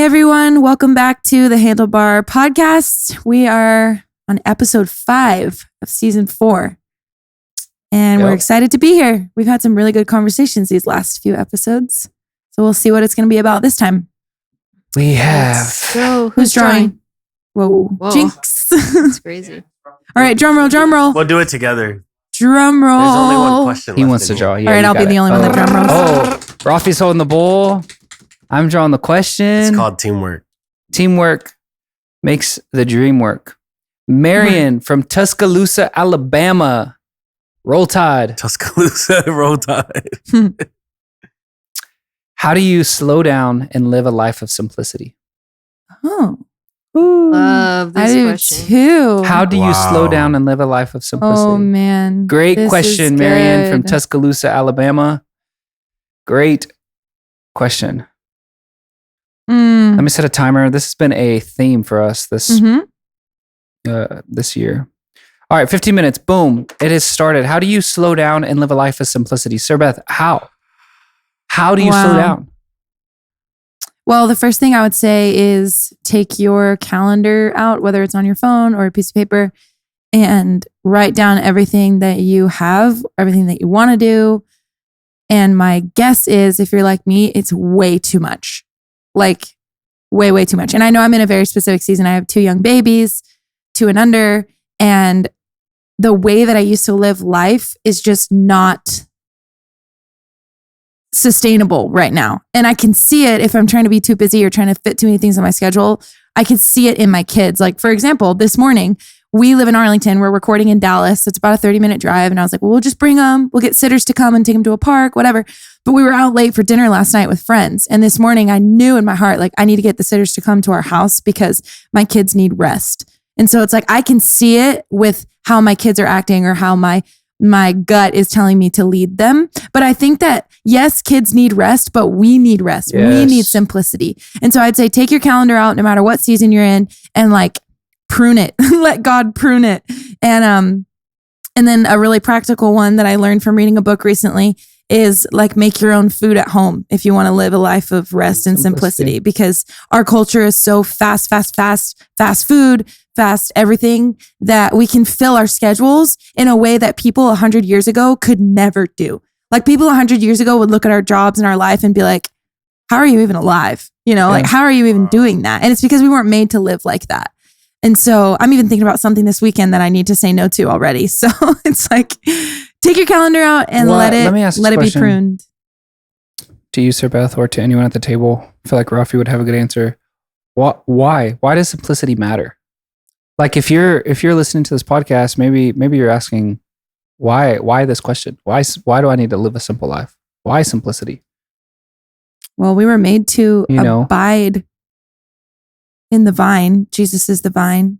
Hey everyone, welcome back to the Handlebar podcast. We are on episode 5 of season 4. And we're excited to be here. We've had some really good conversations these last few episodes. So we'll see what it's going to be about this time. We have. So who's drawing? Whoa. Jinx. That's crazy. All right, drum roll. We'll do it together. Drum roll. There's only one question He left wants to in draw. here. Yeah, all right, I'll be the only one that drum rolls. Oh, Rafi's holding the bowl. I'm drawing the question. It's called teamwork. Teamwork makes the dream work. Marion from Tuscaloosa, Alabama. Roll Tide. Tuscaloosa, Roll Tide. How do you slow down and live a life of simplicity? Oh, Love this I do question. too. How do you slow down and live a life of simplicity? Oh man. Great This question, is Marion from good. Tuscaloosa, Alabama. Great question. Mm. Let me set a timer. This has been a theme for us this year. All right, 15 minutes. Boom. It has started. How do you slow down and live a life of simplicity? Sir Beth, how? How do you slow down? Well, the first thing I would say is take your calendar out, whether it's on your phone or a piece of paper, and write down everything that you have, everything that you want to do. And my guess is, if you're like me, it's way too much. Like way too much. And I know I'm in a very specific season. I have 2 young babies, 2 and under. And the way that I used to live life is just not sustainable right now. And I can see it if I'm trying to be too busy or trying to fit too many things on my schedule. I can see it in my kids. Like, for example, this morning, we live in Arlington. We're recording in Dallas. So it's about a 30-minute drive. And I was like, well, we'll just bring them. We'll get sitters to come and take them to a park, whatever. But we were out late for dinner last night with friends. And this morning I knew in my heart, like, I need to get the sitters to come to our house because my kids need rest. And so it's like, I can see it with how my kids are acting or how my gut is telling me to lead them. But I think that, yes, kids need rest, but we need rest. Yes. We need simplicity. And so I'd say take your calendar out no matter what season you're in and like prune it. Let God prune it. And then a really practical one that I learned from reading a book recently is like make your own food at home if you want to live a life of rest and simplicity, because our culture is so fast food, fast everything, that we can fill our schedules in a way that people 100 years ago could never do. Like people 100 years ago would look at our jobs and our life and be like, how are you even alive? You know, like, how are you even doing that? And it's because we weren't made to live like that. And so I'm even thinking about something this weekend that I need to say no to already. So it's like, take your calendar out and let it be pruned. To you, Sir Beth, or to anyone at the table, I feel like Rafi would have a good answer. Why? Why does simplicity matter? Like if you're listening to this podcast, maybe you're asking, why this question? Why do I need to live a simple life? Why simplicity? Well, we were made to abide in the vine. Jesus is the vine.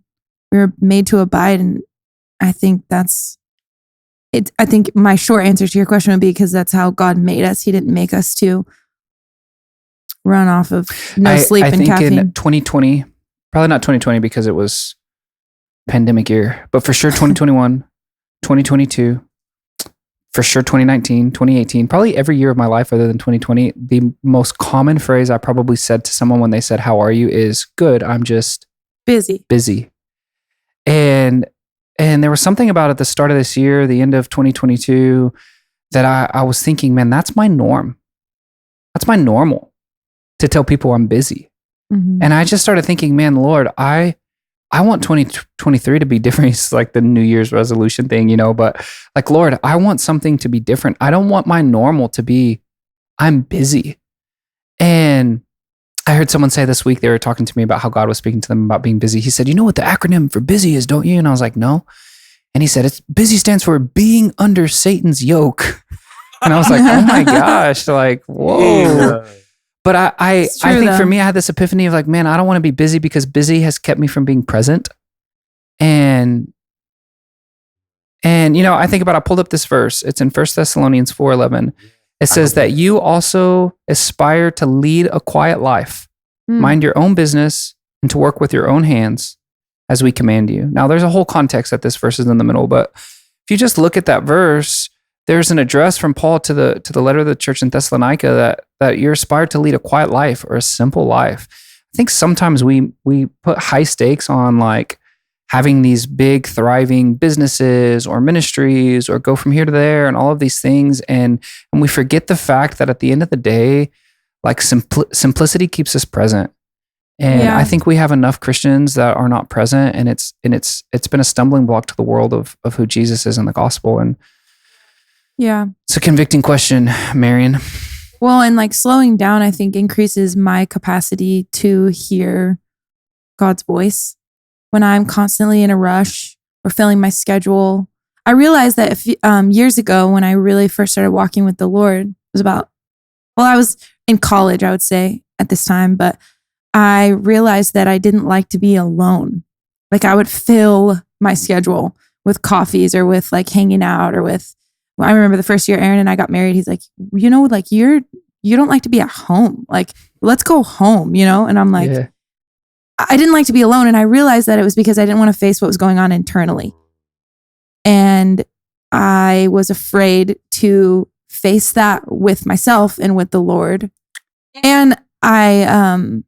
We were made to abide, and I think that's it. I think my short answer to your question would be because that's how God made us. He didn't make us to run off of sleep and caffeine. I think in 2020, probably not 2020 because it was pandemic year, but for sure 2021, 2022, for sure 2019, 2018, probably every year of my life other than 2020, the most common phrase I probably said to someone when they said, "How are you?" is, "Good, I'm just busy." And there was something about at the start of this year, the end of 2022, that I was thinking, man, that's my norm. That's my normal, to tell people I'm busy. Mm-hmm. And I just started thinking, man, Lord, I want 2023 to be different. It's like the New Year's resolution thing, but like, Lord, I want something to be different. I don't want my normal to be, I'm busy. And I heard someone say this week, they were talking to me about how God was speaking to them about being busy. He said, you know what the acronym for busy is, don't you? And I was like, no. And he said, it's busy stands for being under Satan's yoke. And I was like, oh my gosh, like, whoa. But I think for me, I had this epiphany of like, man, I don't want to be busy because busy has kept me from being present. And I think about, I pulled up this verse. It's in 1 Thessalonians 4:11. It says that you also aspire to lead a quiet life, mind your own business, and to work with your own hands as we command you. Now, there's a whole context that this verse is in the middle, but if you just look at that verse, there's an address from Paul to the letter of the church in Thessalonica that you're aspired to lead a quiet life or a simple life. think sometimes we put high stakes on like having these big thriving businesses or ministries or go from here to there and all of these things. And we forget the fact that at the end of the day, like simplicity keeps us present. And I think we have enough Christians that are not present, and it's been a stumbling block to the world of who Jesus is in the gospel. And it's a convicting question, Marion. Well, and like slowing down, I think increases my capacity to hear God's voice when I'm constantly in a rush or filling my schedule. I realized that years ago when I really first started walking with the Lord, it was I was in college, I would say at this time, but I realized that I didn't like to be alone. Like I would fill my schedule with coffees or with like hanging out or with, I remember the first year Aaron and I got married, he's like, like you don't like to be at home. Like, let's go home, And I'm like, I didn't like to be alone. And I realized that it was because I didn't want to face what was going on internally. And I was afraid to face that with myself and with the Lord. And I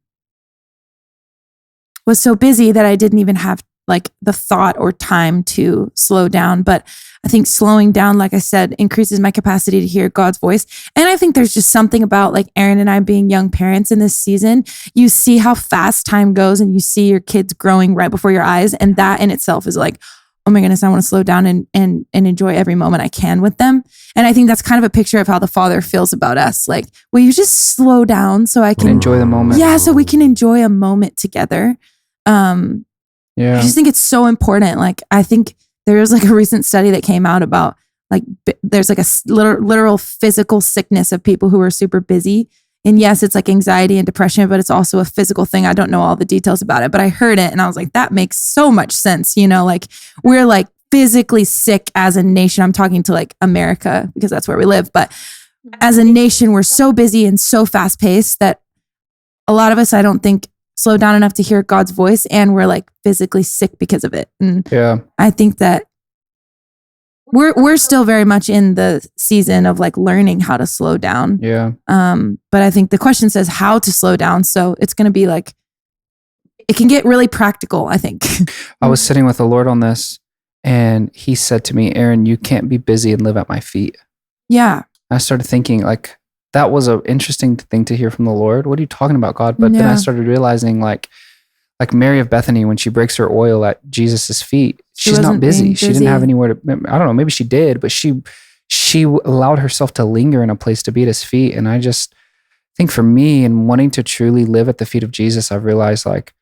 was so busy that I didn't even have like the thought or time to slow down. But I think slowing down, like I said, increases my capacity to hear God's voice. And I think there's just something about like Aaron and I being young parents in this season. You see how fast time goes and you see your kids growing right before your eyes. And that in itself is like, oh my goodness, I want to slow down and enjoy every moment I can with them. And I think that's kind of a picture of how the Father feels about us. Like, will you just slow down so I can enjoy the moment? Yeah, so we can enjoy a moment together. I just think it's so important. Like, I think there was like a recent study that came out about like, there's like a literal physical sickness of people who are super busy. And yes, it's like anxiety and depression, but it's also a physical thing. I don't know all the details about it, but I heard it and I was like, that makes so much sense. Like we're like physically sick as a nation. I'm talking to like America because that's where we live. But as a nation, we're so busy and so fast paced that a lot of us, I don't think, slow down enough to hear God's voice, and we're like physically sick because of it. And I think that we're still very much in the season of like learning how to slow down. But I think the question says how to slow down. So it's going to be like, it can get really practical, I think. I was sitting with the Lord on this and he said to me, Aaron, you can't be busy and live at my feet. Yeah. I started thinking like, that was an interesting thing to hear from the Lord. What are you talking about, God? But then I started realizing like Mary of Bethany, when she breaks her oil at Jesus's feet, she's not busy. She didn't have anywhere to, I don't know, maybe she did, but she allowed herself to linger in a place to be at his feet. And I just think for me and wanting to truly live at the feet of Jesus, I've realized like,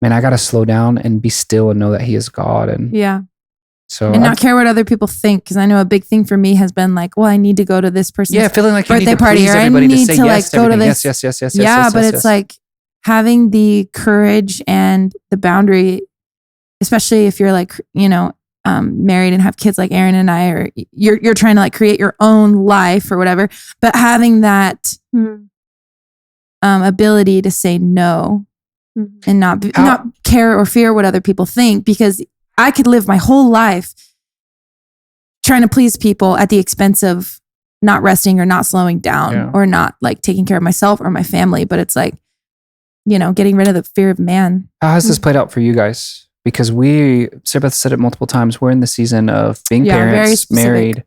man, I got to slow down and be still and know that he is God. And so and not care what other people think, because I know a big thing for me has been like, well, I need to go to this person's feeling like birthday party, or I need to like go to this. Yes, but it's like having the courage and the boundary, especially if you're like married and have kids like Aaron and I, or you're trying to like create your own life or whatever, but having that ability to say no and not care or fear what other people think, because I could live my whole life trying to please people at the expense of not resting or not slowing down or not like taking care of myself or my family. But it's like, getting rid of the fear of man. How has this played out for you guys? Because Sabbath said it multiple times, we're in the season of being parents, married.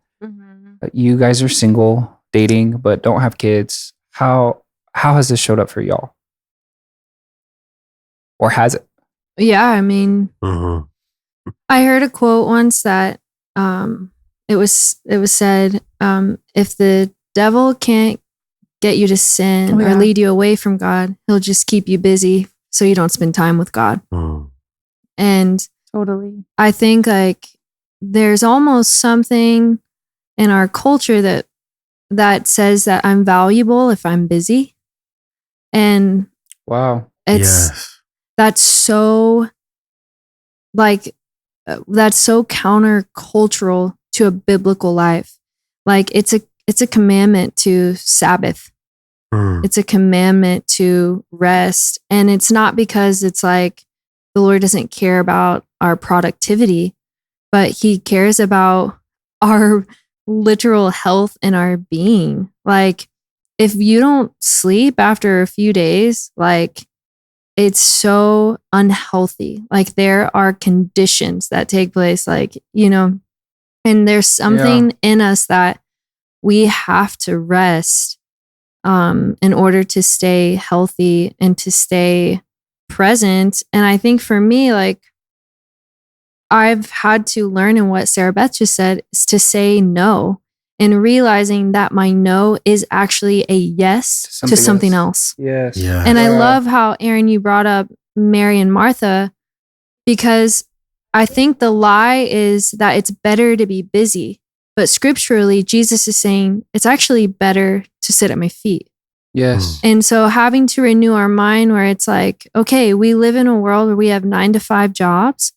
You guys are single, dating, but don't have kids. How has this showed up for y'all? Or has it? Yeah, I mean, I heard a quote once that it was said, if the devil can't get you to sin or lead you away from God, he'll just keep you busy so you don't spend time with God. And totally, I think like there's almost something in our culture that says that I'm valuable if I'm busy. And that's so like that's so countercultural to a biblical life. Like it's a commandment to Sabbath. It's a commandment to rest. And it's not because it's like the Lord doesn't care about our productivity, but he cares about our literal health and our being. Like if you don't sleep after a few days, like it's so unhealthy. Like there are conditions that take place, like, you know, and there's something in us that we have to rest in order to stay healthy and to stay present. And I think for me, like, I've had to learn in what Sarah Beth just said is to say no, and realizing that my no is actually a yes to something else. Yes. Yeah. And I love how, Aaron, you brought up Mary and Martha, because I think the lie is that it's better to be busy. But scripturally, Jesus is saying it's actually better to sit at my feet. Yes. And so having to renew our mind where it's like, okay, we live in a world where we have 9-to-5 jobs.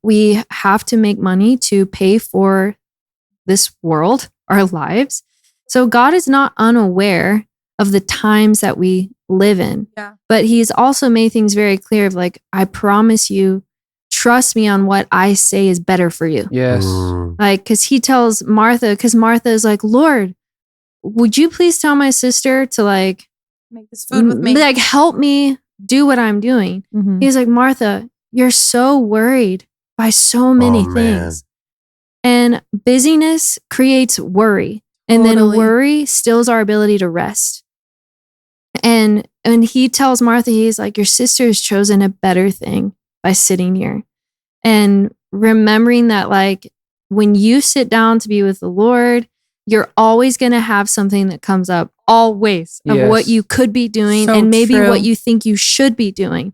We have to make money to pay for this world, our lives. So God is not unaware of the times that we live in. Yeah. But he's also made things very clear of like, I promise you, trust me on what I say is better for you. Yes. Like, because he tells Martha, because Martha is like, Lord, would you please tell my sister to like Make this food with me. like help me do what I'm doing? Mhm. He's like, Martha, you're so worried by so many Oh, man. things. And busyness creates worry. And then Totally. worry stills our ability to rest. And he tells Martha, he's like, your sister has chosen a better thing by sitting here. And remembering that, like, when you sit down to be with the Lord, you're always going to have something that comes up, always, of what Yes. you could be doing So and maybe true. what you think you should be doing.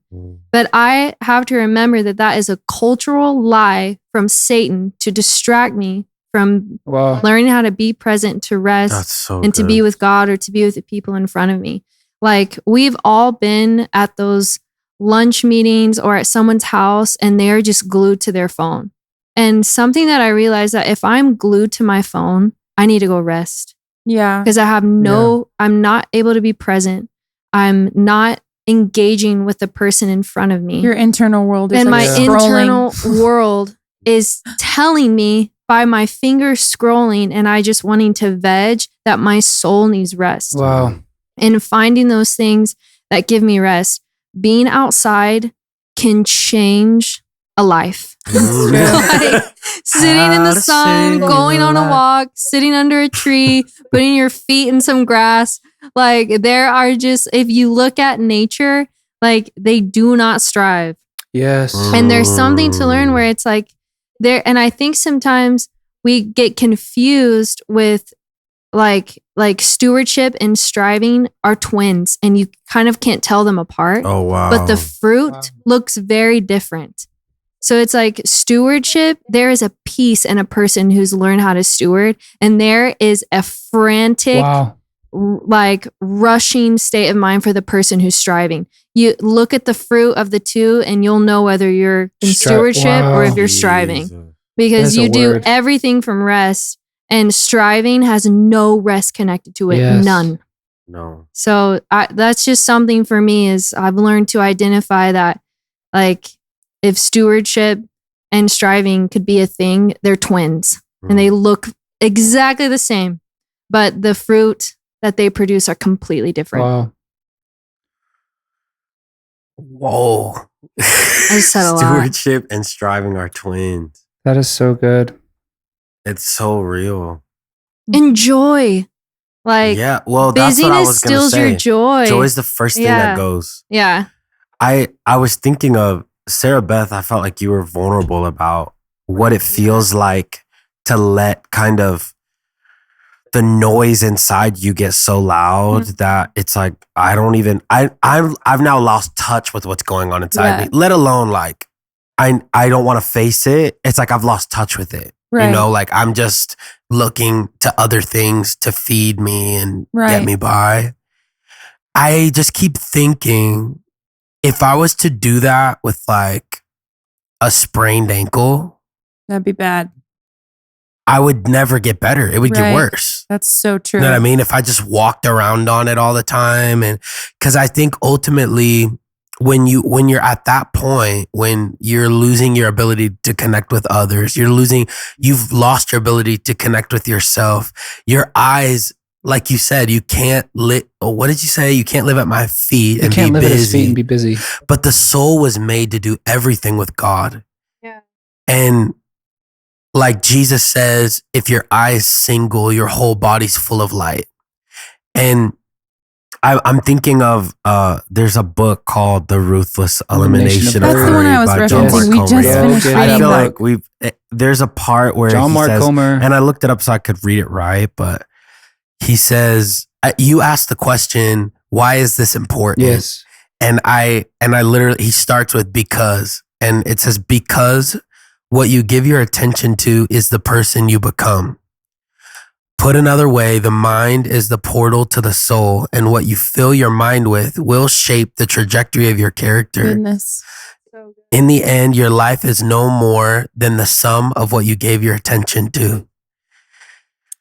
But I have to remember that that is a cultural lie from Satan to distract me from Wow. learning how to be present, to rest, That's so and to good. be with God or to be with the people in front of me. Like, we've all been at those lunch meetings or at someone's house and they're just glued to their phone. And something that I realized that if I'm glued to my phone, I need to go rest Yeah. because I have I'm not able to be present. I'm not engaging with the person in front of me. Your internal world is And my like scrolling. internal world is telling me by my fingers scrolling and I just wanting to veg that my soul needs rest. Wow. And finding those things that give me rest. Being outside can change a life. Like, sitting in the sun, going on a walk, sitting under a tree, putting your feet in some grass. Like, there are just, if you look at nature, like, they do not strive. Yes. And there's something to learn where it's like there. And I think sometimes we get confused with like stewardship and striving are twins and you kind of can't tell them apart. Oh, wow. But the fruit looks very different. So it's like stewardship, there is a peace in a person who's learned how to steward, and there is a frantic, like rushing state of mind for the person who's striving. You look at the fruit of the two and you'll know whether you're in stewardship or if you're striving, because you do everything from rest, and striving has no rest connected to it. Yes. None. No. So that's just something for me is I've learned to identify that, like, if stewardship and striving could be a thing, they're twins and they look exactly the same, but the fruit that they produce are completely different. Wow. Whoa. I said a lot. Stewardship and striving are twins. That is so good. It's so real. Enjoy. Like, yeah, well, that's what I busyness was going to steals say. your joy. Joy is the first thing that goes. Yeah. I was thinking of Sarah Beth. I felt like you were vulnerable about what it feels like to let kind of the noise inside you get so loud that it's like I've now lost touch with what's going on inside me. Let alone like I don't want to face it. It's like I've lost touch with it. Right. You know, like I'm just looking to other things to feed me and get me by. I just keep thinking, if I was to do that with like a sprained ankle, That'd be bad. I would never get better. It would get worse. That's so true. You know what I mean? If I just walked around on it all the time, and because I think ultimately when you're at that point, when you're losing your ability to connect with others, you've lost your ability to connect with yourself. Your eyes like you said, you can't live. What did you say? You can't live at my feet You and can't be live at his busy. feet and be busy. But the soul was made to do everything with God. Yeah. And like Jesus says, if your eye is single, your whole body's full of light. And I'm thinking of, there's a book called The Ruthless Elimination of That's the one Hurry I was by John referencing. Mark We just Comer. finished Okay. I reading feel that. like there's a part where John he Mark says, Comer. and I looked it up so I could read it right, but he says, you asked the question, why is this important? Yes. And I literally, he starts with because, and it says, because what you give your attention to is the person you become. Put another way, the mind is the portal to the soul, and what you fill your mind with will shape the trajectory of your character. Goodness. In the end, your life is no more than the sum of what you gave your attention to.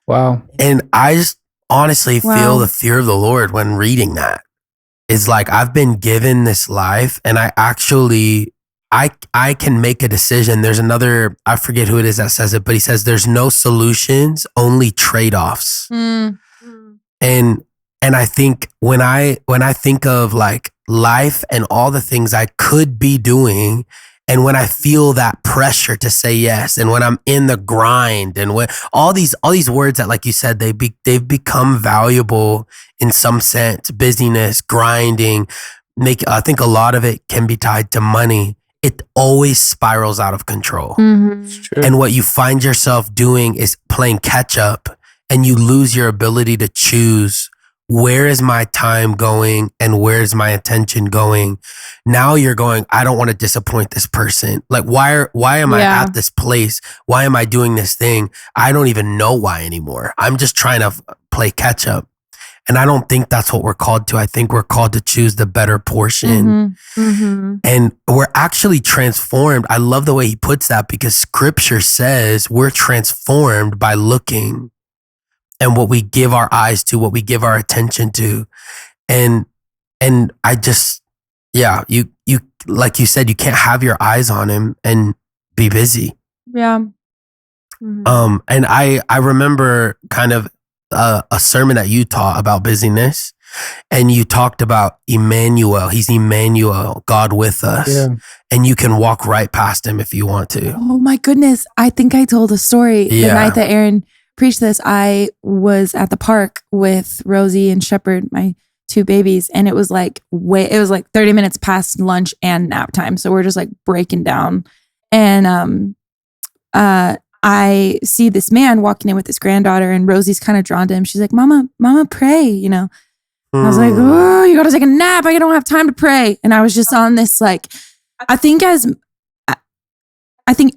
Wow. And I just honestly Wow. feel the fear of the Lord when reading that. It's like I've been given this life, and I can make a decision. There's another, I forget who it is that says it, but he says there's no solutions, only trade-offs. Mm. And I think when I think of like life and all the things I could be doing, and when I feel that pressure to say yes, and when I'm in the grind, and when all these words that, like you said, they've become valuable in some sense, busyness, grinding, I think a lot of it can be tied to money. It always spirals out of control. Mm-hmm. It's true. And what you find yourself doing is playing catch up, and you lose your ability to choose, where is my time going and where is my attention going? Now you're going, I don't want to disappoint this person. Like, why am I at this place? Why am I doing this thing? I don't even know why anymore. I'm just trying to play catch up. And I don't think that's what we're called to. I think we're called to choose the better portion. Mm-hmm. Mm-hmm. And we're actually transformed. I love the way he puts that, because scripture says we're transformed by looking, and what we give our eyes to, what we give our attention to. And I just, you like you said, you can't have your eyes on him and be busy. Yeah. Mhm. And I remember kind of a sermon that you taught about busyness, and you talked about Emmanuel. He's Emmanuel, God with us. Yeah. And you can walk right past him if you want to. Oh my goodness. I think I told a story the Yeah. night that Aaron preached this. I was at the park with Rosie and Shepherd, my two babies, and it was like 30 minutes past lunch and nap time. So we're just like breaking down. And I see this man walking in with his granddaughter, and Rosie's kind of drawn to him. She's like, Mama, pray, you know. I was like, oh, you got to take a nap. I don't have time to pray. And I was just on this, like, I think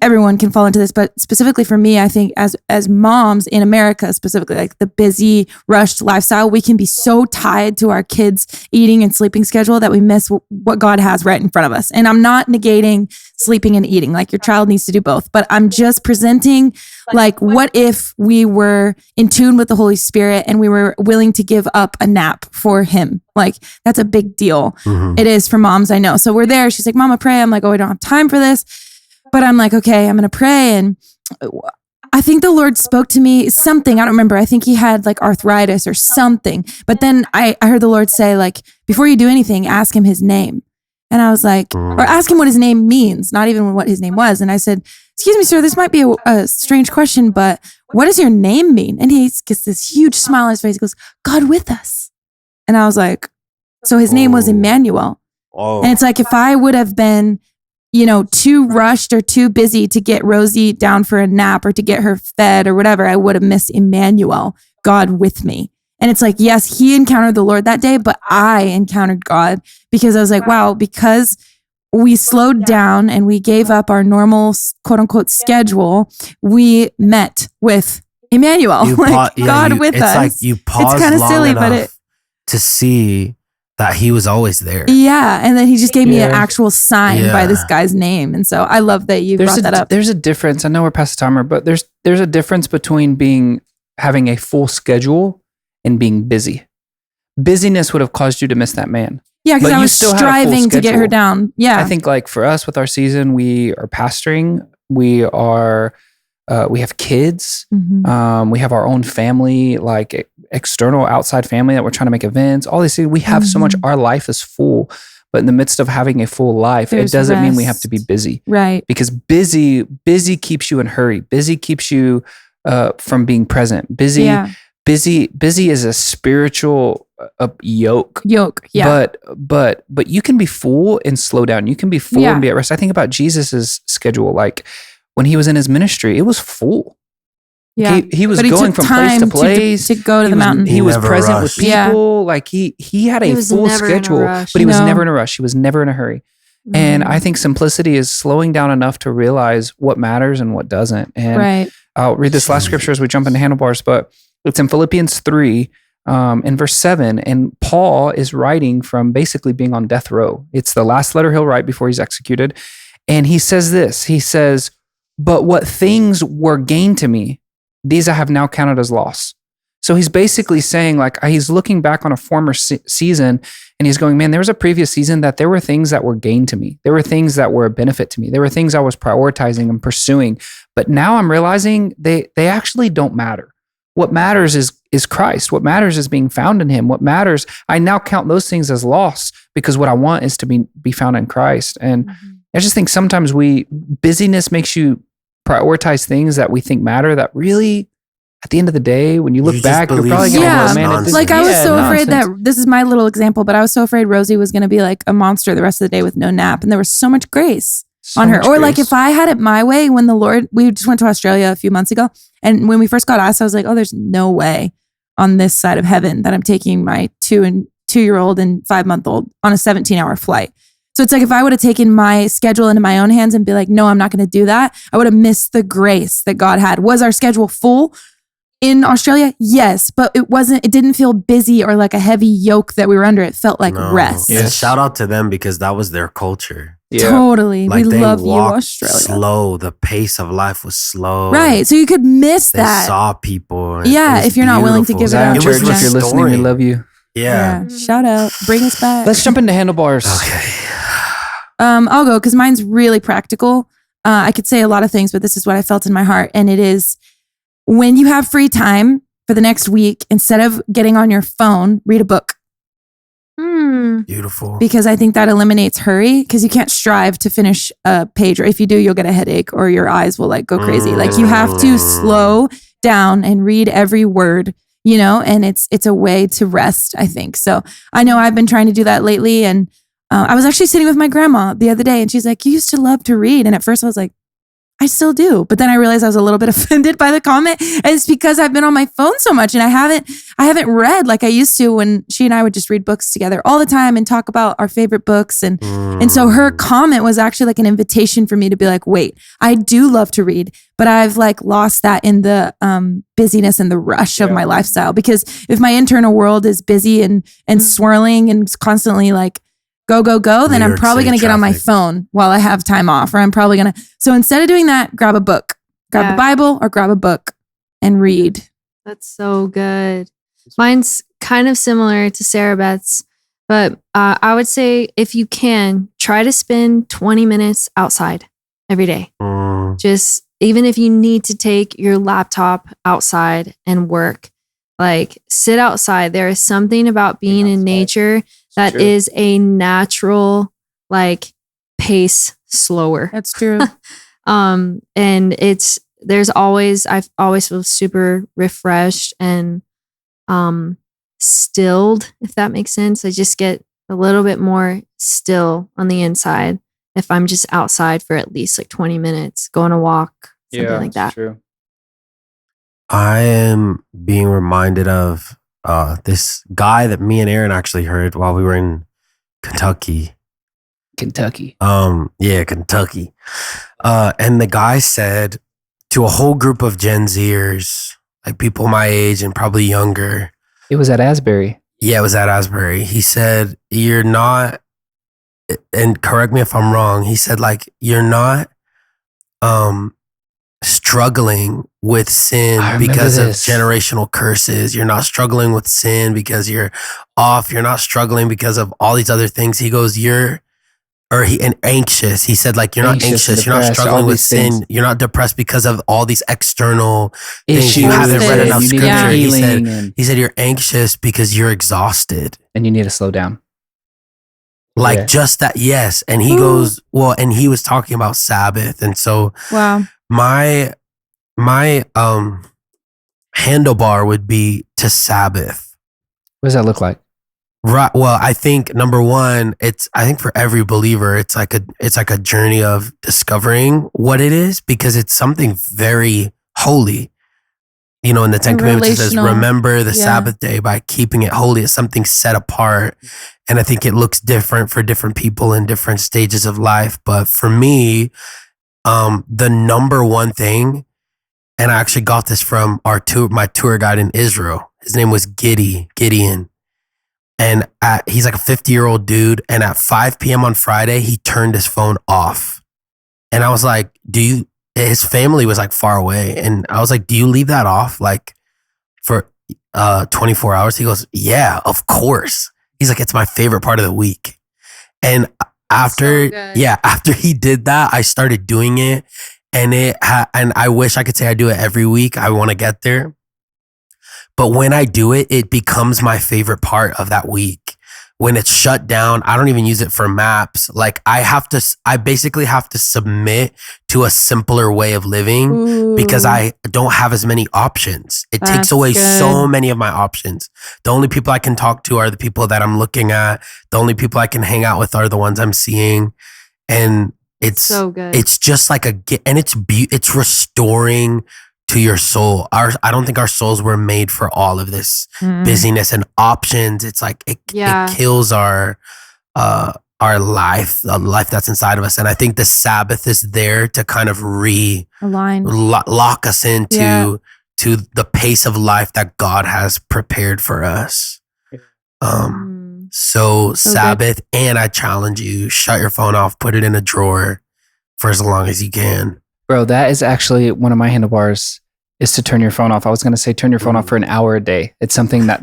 everyone can fall into this, but specifically for me, I think as moms in America, specifically, like the busy, rushed lifestyle, we can be so tied to our kids' eating and sleeping schedule that we miss what God has right in front of us. And I'm not negating sleeping and eating, like your child needs to do both, but I'm just presenting, like, what if we were in tune with the Holy Spirit and we were willing to give up a nap for him? Like, that's a big deal. Mhm. It is for moms, I know. So we're there. She's like, Mama, pray. I'm like, oh, I don't have time for this. But I'm like, okay, I'm going to pray. And I think the Lord spoke to me something. I don't remember. I think he had like arthritis or something. But then I heard the Lord say, like, before you do anything, ask him his name. And I was like, or ask him what his name means, not even what his name was. And I said, excuse me, sir, this might be a strange question, but what does your name mean? And he gets this huge smile on his face. He goes, God with us. And I was like, so his name was Emmanuel. Oh. And it's like, if I would have been, you know, too rushed or too busy to get Rosie down for a nap or to get her fed or whatever, I would have missed Emmanuel, God with me. And it's like, yes, he encountered the Lord that day, but I encountered God, because I was like, wow, because we slowed down and we gave up our normal, quote unquote, schedule, we met with Emmanuel, God with it's us. Like you paused it's kind of long silly, enough but to see that he was always there. yeah. And then he just gave me an Yeah. actual sign by this guy's name. And so I love that you brought that up. There's a difference. I know we're past the timer, but there's a difference between having a full schedule and being busy. Busyness would have caused you to miss that man. Yeah, because But I you was still had a full striving to get her schedule. down. Yeah. I think, like, for us with our season, we are pastoring. We are we have kids. Mhm. We have our own family, like external outside family that we're trying to make events, all these things. We have so much, our life is full, but in the midst of having a full life, There's it doesn't mean we have to be rest. busy, Right. because busy keeps you in hurry. Busy keeps you from being present. Busy is a spiritual yoke. Yeah. But you can be full and slow down. You can be full and be at rest. I think about Jesus's schedule. Like when he was in his ministry, it was full. Yeah. He was But he going took from place to time place to go to the mountain. He was never present rushed. with people. Like he had He a was full never in a schedule, rush. but he was No. never in a rush. He was never in a hurry. And I think simplicity is slowing down enough to realize what matters and what doesn't. And Right. I'll read this last scripture as we jump into handlebars, but it's in Philippians 3 in verse 7. And Paul is writing from basically being on death row. It's the last letter he'll write before he's executed. And he says this, he says, "But what things were gained to me, these I have now counted as loss." So he's basically saying, like, he's looking back on a former season and he's going, man, there was a previous season that there were things that were gained to me. There were things that were a benefit to me. There were things I was prioritizing and pursuing. But now I'm realizing they actually don't matter. What matters is Christ. What matters is being found in him. What matters, I now count those things as loss because what I want is to be found in Christ. And I just think sometimes busyness makes you prioritize things that we think matter that really, at the end of the day, when you look You just back, you're believe probably going to so go, much man, Like I was so afraid nonsense. that this is my little example, but I was so afraid Rosie was going to be like a monster the rest of the day with no nap. And there was so much grace So on her. much Or like grace. if I had it my way, when we just went to Australia a few months ago. And when we first got asked, I was like, oh, there's no way on this side of heaven that I'm taking my 2-year-old and 5-month-old on a 17-hour flight. So it's like if I would have taken my schedule into my own hands and be like, no, I'm not going to do that, I would have missed the grace that God had. Was our schedule full in Australia? Yes, but it didn't feel busy or like a heavy yoke that we were under. It felt like No. rest. Yeah. And shout out to them because that was their culture. Totally. Like we they love you, walked Australia. slow. The pace of life was slow. Right. So you could miss They that. saw people. and Yeah, it was if you're not willing to beautiful. give it up. Zion It was Church, if you're listening, we restoring. love you. Yeah. Shout out. Bring us back. Let's jump into handlebars. Okay. I'll go because mine's really practical. I could say a lot of things, but this is what I felt in my heart. And it is when you have free time for the next week, instead of getting on your phone, read a book. Beautiful. Because I think that eliminates hurry, because you can't strive to finish a page, or if you do, you'll get a headache or your eyes will like go crazy. Like you have to slow down and read every word, and it's a way to rest, I think. So I know I've been trying to do that lately. And I was actually sitting with my grandma the other day and she's like, you used to love to read. And at first I was like, I still do. But then I realized I was a little bit offended by the comment. And it's because I've been on my phone so much and I haven't read like I used to when she and I would just read books together all the time and talk about our favorite books. And so her comment was actually like an invitation for me to be like, wait, I do love to read, but I've like lost that in the busyness and the rush of my lifestyle. Because if my internal world is busy and swirling and constantly like, go, then New I'm York probably City going to get on my traffic. phone while I have time off, or I'm probably going to. So instead of doing that, grab a book, grab the Bible or grab a book and read. That's so good. Mine's kind of similar to Sarah Beth's, but I would say if you can, try to spend 20 minutes outside every day. Just even if you need to take your laptop outside and work, like sit outside. There is something about being in nature that is a natural like pace slower. That's true. And I always feel super refreshed and stilled, if that makes sense. I just get a little bit more still on the inside if I'm just outside for at least like 20 minutes, go on a walk, something like that. True. I am being reminded of this guy that me and Aaron actually heard while we were in Kentucky. Kentucky. Yeah, Kentucky. And the guy said to a whole group of Gen Zers, like people my age and probably younger. It was at Asbury. Yeah, it was at Asbury. He said, you're not, and correct me if I'm wrong, he said, like, you're not struggling with sin because of generational curses. You're not struggling with sin because you're off. You're not struggling because of all these other things. He goes, you're and anxious. He said, like, you're not Anxious, anxious, you're not depressed, struggling all with these sin, things. you're not depressed because of all these external things. Issues. You haven't read enough You need scripture. healing, He said you're anxious because you're exhausted. and you need to slow down. Like Yeah. just that, yes. And he Ooh. goes, well, and he was talking about Sabbath. And so Wow. my handlebar would be to Sabbath. What does that look like? Right. Well, I think number one, I think for every believer, it's like a journey of discovering what it is, because it's something very holy. You know, in the Ten Commandments, it says, relational. remember the Yeah. Sabbath day by keeping it holy. It's something set apart. And I think it looks different for different people in different stages of life. But for me, the number one thing, and I actually got this from my tour guide in Israel. His name was Gideon. And he's like a 50-year-old dude. And at 5 p.m. on Friday, he turned his phone off. And I was like, his family was like far away. And I was like, do you leave that off like for 24 hours? He goes, yeah, of course. He's like, it's my favorite part of the week. And after he did that, I started doing it. And and I wish I could say I do it every week. I want to get there. But when I do it, it becomes my favorite part of that week. When it's shut down, I don't even use it for maps. Like I basically have to submit to a simpler way of living. Ooh. Because I don't have as many options. It takes That's away good. so many of my options. The only people I can talk to are the people that I'm looking at. The only people I can hang out with are the ones I'm seeing. And it's so good. It's just like and it's restoring to your soul. I don't think our souls were made for all of this busyness and options. It's like it kills our life, the life that's inside of us. And I think the Sabbath is there to kind of lock us into to the pace of life that God has prepared for us. So Sabbath, and I challenge you, shut your phone off, put it in a drawer for as long as you can. Bro, that is actually one of my handlebars, is to turn your phone off. I was going to say turn your phone off for an hour a day. It's something that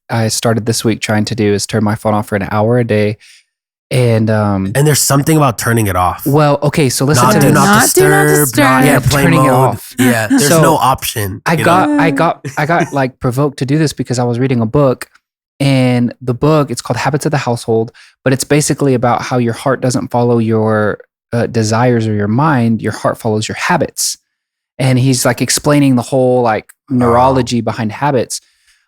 I started this week trying to do, is turn my phone off for an hour a day. And there's something about turning it off. Well, okay, so listen to do this. not disturb, not airplane turning mode. it off. Yeah, there's So, no option. I got like provoked to do this because I was reading a book, and the book, it's called Habits of the Household, but it's basically about how your heart doesn't follow your desires or your mind, your heart follows your habits. And he's like explaining the whole like neurology behind habits.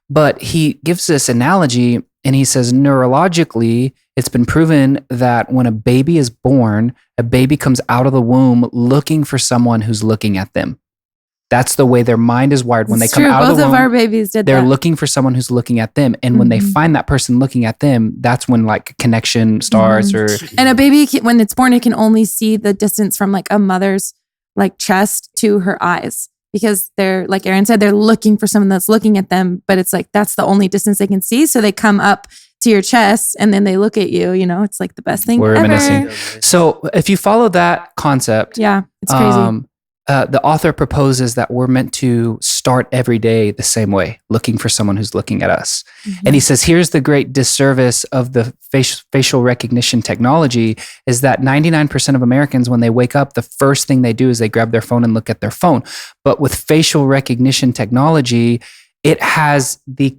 But he gives this analogy, and he says neurologically, it's been proven that when a baby is born, a baby comes out of the womb looking for someone who's looking at them. That's the way their mind is wired. When they come out of the womb, both of our babies did they're that. looking for someone who's looking at them. And when they find that person looking at them, that's when like connection starts. Or And a baby, when it's born, it can only see the distance from like a mother's like chest to her eyes, because they're, like Aaron said, they're looking for someone that's looking at them, but it's like, that's the only distance they can see. So they come up to your chest and then they look at you, it's like the best thing we're ever. reminiscing. So if you follow that concept, Yeah, it's crazy. The author proposes that we're meant to start every day the same way, looking for someone who's looking at us. And he says, here's the great disservice of the facial recognition technology, is that 99% of Americans, when they wake up, the first thing they do is they grab their phone and look at their phone. But with facial recognition technology, it has the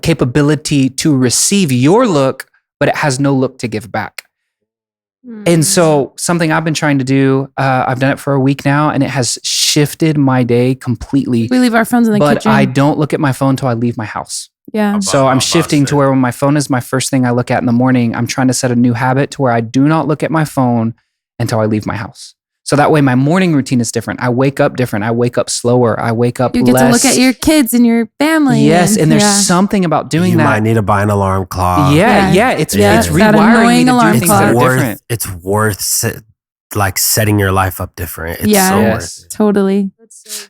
capability to receive your look, but it has no look to give back. And so something I've been trying to do, I've done it for a week now, and it has shifted my day completely. We leave our phones in the But kitchen. I don't look at my phone till I leave my house. Yeah. So I'm shifting to where when my phone is my first thing I look at in the morning, I'm trying to set a new habit to where I do not look at my phone until I leave my house. So that way my morning routine is different. I wake up different. I wake up slower. I wake up You get less. to look at your kids and your family. Yes, and there's something about doing you that. might need to buy an alarm clock. It's that rewiring me to annoying do things that are different. It's worth setting your life up different. It's Yeah. so Yes. worth it. Totally.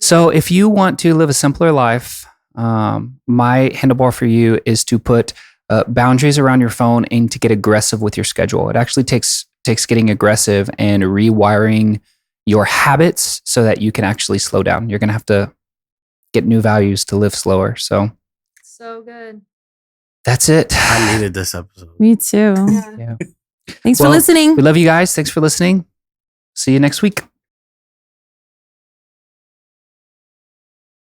So if you want to live a simpler life, my handlebar for you is to put boundaries around your phone and to get aggressive with your schedule. It actually takes getting aggressive and rewiring your habits so that you can actually slow down. You're going to have to get new values to live slower. So good. that's it. I needed this episode. Me too. Yeah. Thanks for Well, listening. We love you guys. Thanks for listening. See you next week.